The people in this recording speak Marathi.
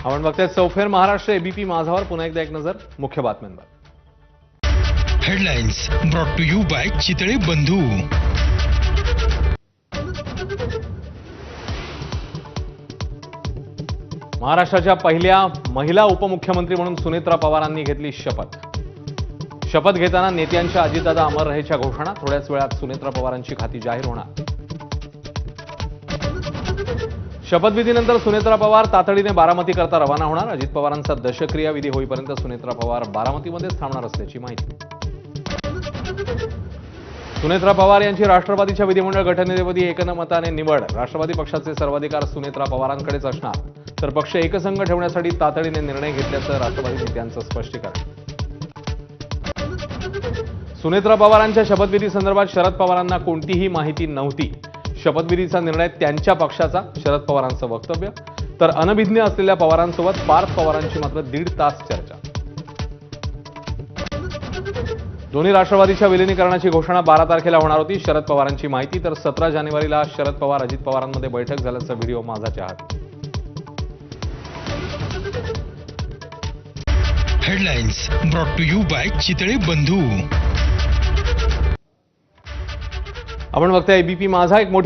आपण बघताय चौफेर महाराष्ट्र एबीपी माझावर पुन्हा एकदा एक नजर मुख्य बातम्यांवर. Headlines brought to you by Chitale Bandhu. महाराष्ट्राच्या पहिल्या महिला उपमुख्यमंत्री म्हणून सुनेत्रा पवारांनी घेतली शपथ. शपथ घेताना नेत्यांच्या अजितदादा अमर रहेच्या घोषणा. थोड्याच वेळात सुनेत्रा पवारांची खाती जाहीर होणार. शपथविधीनंतर सुनेत्रा पवार तातडीने बारामतीकरता रवाना होणार. अजित पवारांचा दशक्रिया विधी होईपर्यंत सुनेत्रा पवार बारामतीमध्येच थांबणार असल्याची माहिती. सुनेत्रा पवार यांची राष्ट्रवादीच्या विधिमंडळ गटनेतेपदी एकमताने निवड. राष्ट्रवादी पक्षाचे सर्वाधिकार सुनेत्रा पवारांकडेच असणार, तर पक्ष एकसंघ ठेवण्यासाठी तातडीने निर्णय घेतल्याचं राष्ट्रवादी नेत्यांचं स्पष्टीकरण. सुनेत्रा पवारांच्या शपथविधी संदर्भात शरद पवारांना कोणतीही माहिती नव्हती. शपथविधीचा निर्णय त्यांच्या पक्षाचा, शरद पवारांचं वक्तव्य. तर अनभिज्ञ असलेल्या पवारांसोबत पार्थ पवारांची मात्र 1.5 तास चर्चा. दोन्ही राष्ट्रवादीच्या विलिनीकरणाची घोषणा 12 तारखेला होणार होती. शरद पवारांची माहिती. तर 17 जानेवारीला शरद पवार अजित पवारांमध्ये बैठक झाल्याचा व्हिडिओ माझा चाहते. Headlines brought to you by Chitale Bandhu. आपण बघताय एबीपी माझा. एक मोठी